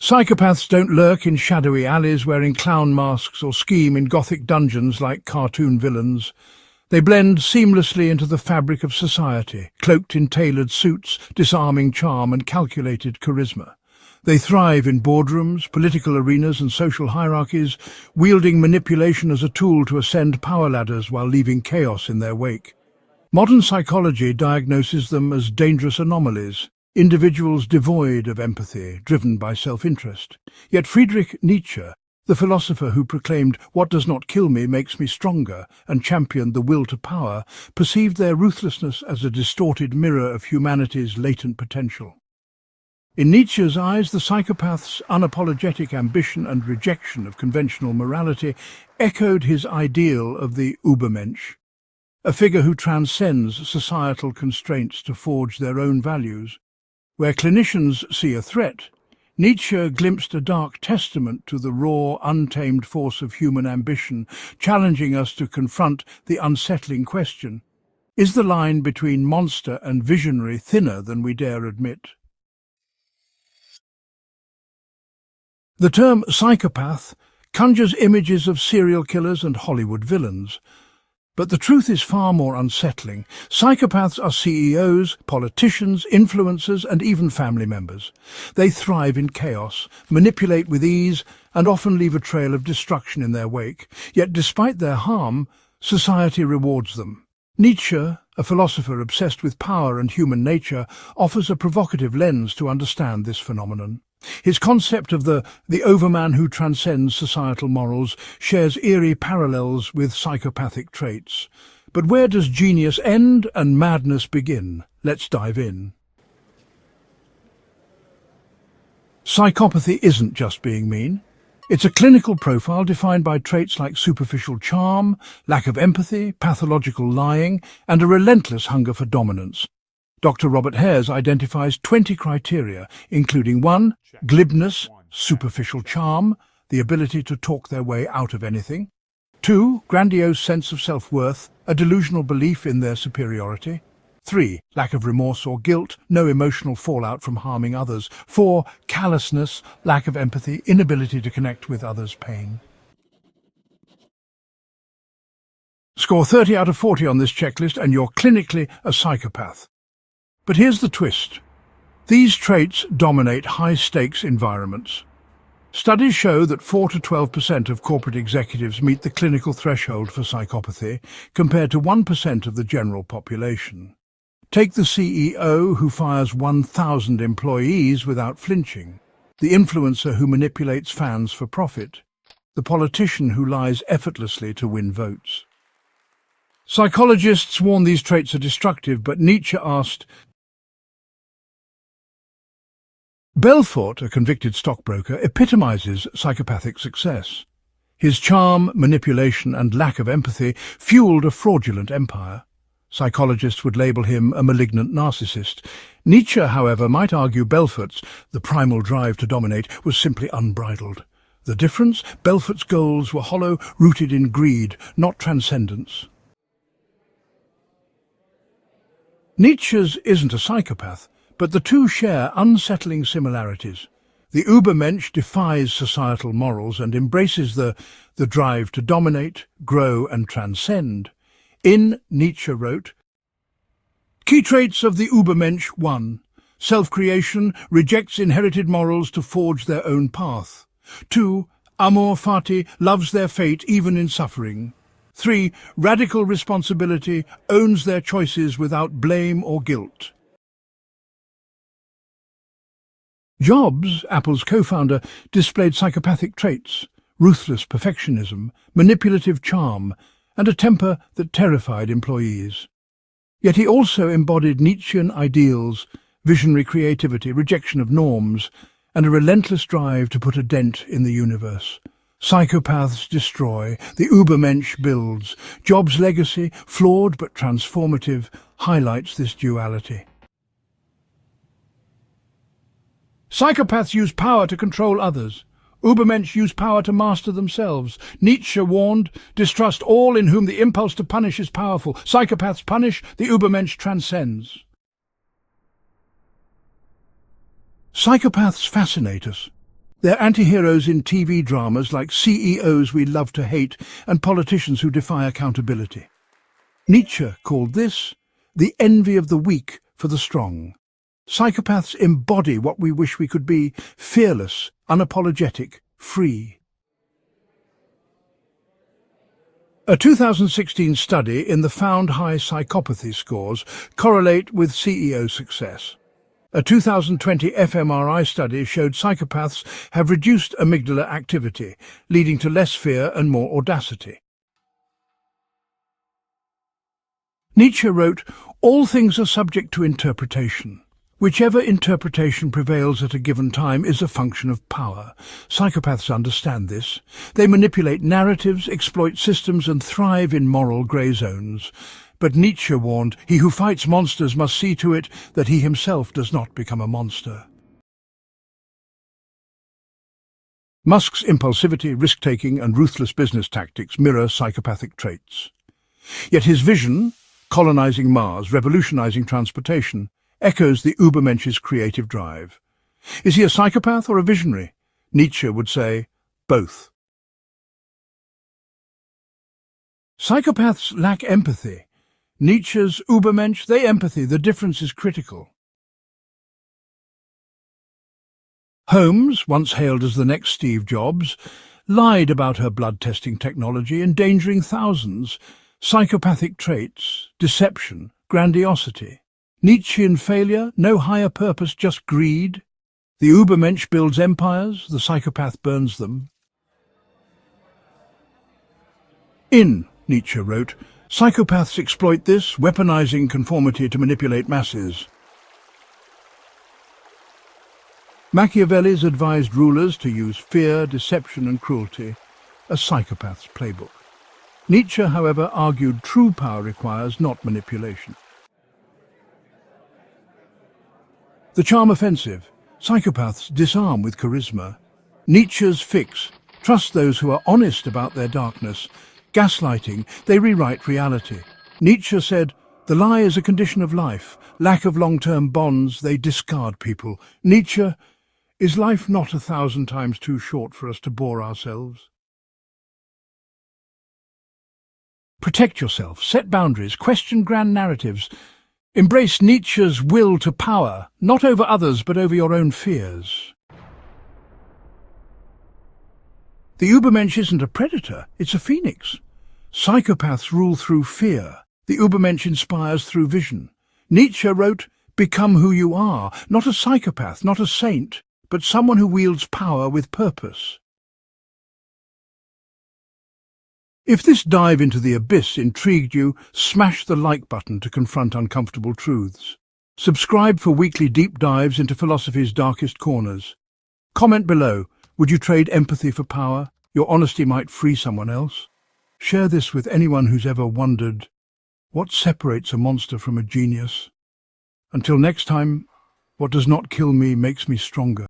Psychopaths don't lurk in shadowy alleys wearing clown masks or scheme in gothic dungeons like cartoon villains. They blend seamlessly into the fabric of society, cloaked in tailored suits, disarming charm and calculated charisma. They thrive in boardrooms, political arenas and social hierarchies, wielding manipulation as a tool to ascend power ladders while leaving chaos in their wake. Modern psychology diagnoses them as dangerous anomalies, individuals devoid of empathy, driven by self-interest. Yet Friedrich Nietzsche, the philosopher who proclaimed "What does not kill me makes me stronger" and championed the will to power, perceived their ruthlessness as a distorted mirror of humanity's latent potential. In Nietzsche's eyes, the psychopath's unapologetic ambition and rejection of conventional morality echoed his ideal of the Übermensch, a figure who transcends societal constraints to forge their own values. Where clinicians see a threat, Nietzsche glimpsed a dark testament to the raw, untamed force of human ambition, challenging us to confront the unsettling question: is the line between monster and visionary thinner than we dare admit? The term psychopath conjures images of serial killers and Hollywood villains. But the truth is far more unsettling. Psychopaths are CEOs, politicians, influencers, and even family members. They thrive in chaos, manipulate with ease, and often leave a trail of destruction in their wake. Yet despite their harm, society rewards them. Nietzsche, a philosopher obsessed with power and human nature, offers a provocative lens to understand this phenomenon. His concept of the overman who transcends societal morals shares eerie parallels with psychopathic traits. But where does genius end and madness begin? Let's dive in. Psychopathy isn't just being mean. It's a clinical profile defined by traits like superficial charm, lack of empathy, pathological lying, and a relentless hunger for dominance. Dr. Robert Hares identifies 20 criteria, including 1. Glibness, superficial charm, the ability to talk their way out of anything. 2. Grandiose sense of self-worth, a delusional belief in their superiority. 3. Lack of remorse or guilt, no emotional fallout from harming others. 4. Callousness, lack of empathy, inability to connect with others' pain. Score 30 out of 40 on this checklist and you're clinically a psychopath. But here's the twist. These traits dominate high-stakes environments. Studies show that 4 to 12% of corporate executives meet the clinical threshold for psychopathy, compared to 1% of the general population. Take the CEO who fires 1,000 employees without flinching, the influencer who manipulates fans for profit, the politician who lies effortlessly to win votes. Psychologists warn these traits are destructive, but Nietzsche asked, Belfort, a convicted stockbroker, epitomizes psychopathic success. His charm, manipulation, and lack of empathy fueled a fraudulent empire. Psychologists would label him a malignant narcissist. Nietzsche, however, might argue Belfort's, the primal drive to dominate, was simply unbridled. The difference? Belfort's goals were hollow, rooted in greed, not transcendence. Nietzsche's isn't a psychopath, but the two share unsettling similarities. The Übermensch defies societal morals and embraces the drive to dominate, grow and transcend. In, Nietzsche wrote, Key traits of the Übermensch: 1. Self-creation, rejects inherited morals to forge their own path. 2. Amor fati, loves their fate even in suffering. 3. Radical responsibility, owns their choices without blame or guilt. Jobs, Apple's co-founder, displayed psychopathic traits: ruthless perfectionism, manipulative charm, and a temper that terrified employees. Yet he also embodied Nietzschean ideals, visionary creativity, rejection of norms, and a relentless drive to put a dent in the universe. Psychopaths destroy, the Übermensch builds. Jobs' legacy, flawed but transformative, highlights this duality. Psychopaths use power to control others. Übermensch use power to master themselves. Nietzsche warned, distrust all in whom the impulse to punish is powerful. Psychopaths punish, the Übermensch transcends. Psychopaths fascinate us. They're anti-heroes in TV dramas like CEOs we love to hate and politicians who defy accountability. Nietzsche called this the envy of the weak for the strong. Psychopaths embody what we wish we could be: fearless, unapologetic, free. A 2016 study in the found high psychopathy scores correlate with CEO success. A 2020 fMRI study showed psychopaths have reduced amygdala activity, leading to less fear and more audacity. Nietzsche wrote, "All things are subject to interpretation. Whichever interpretation prevails at a given time is a function of power." Psychopaths understand this. They manipulate narratives, exploit systems, and thrive in moral grey zones. But Nietzsche warned, he who fights monsters must see to it that he himself does not become a monster. Musk's impulsivity, risk-taking, and ruthless business tactics mirror psychopathic traits. Yet his vision, colonizing Mars, revolutionizing transportation, echoes the Übermensch's creative drive. Is he a psychopath or a visionary? Nietzsche would say, both. Psychopaths lack empathy. Nietzsche's Übermensch, they empathy. The difference is critical. Holmes, once hailed as the next Steve Jobs, lied about her blood-testing technology, endangering thousands. Psychopathic traits, deception, grandiosity. Nietzschean failure, no higher purpose, just greed. The Übermensch builds empires, the psychopath burns them. Nietzsche wrote, psychopaths exploit this, weaponizing conformity to manipulate masses. Machiavelli's advised rulers to use fear, deception and cruelty, a psychopath's playbook. Nietzsche, however, argued true power requires not manipulation. The charm offensive. Psychopaths disarm with charisma. Nietzsche's fix. Trust those who are honest about their darkness. Gaslighting. They rewrite reality. Nietzsche said, the lie is a condition of life. Lack of long-term bonds. They discard people. Nietzsche, is life not 1,000 times too short for us to bore ourselves? Protect yourself. Set boundaries. Question grand narratives. Embrace Nietzsche's will to power, not over others but over your own fears. The Übermensch isn't a predator, it's a phoenix. Psychopaths rule through fear. The Übermensch inspires through vision. Nietzsche wrote, become who you are, not a psychopath, not a saint, but someone who wields power with purpose. If this dive into the abyss intrigued you, smash the like button to confront uncomfortable truths. Subscribe for weekly deep dives into philosophy's darkest corners. Comment below, would you trade empathy for power? Your honesty might free someone else. Share this with anyone who's ever wondered, what separates a monster from a genius? Until next time, what does not kill me makes me stronger.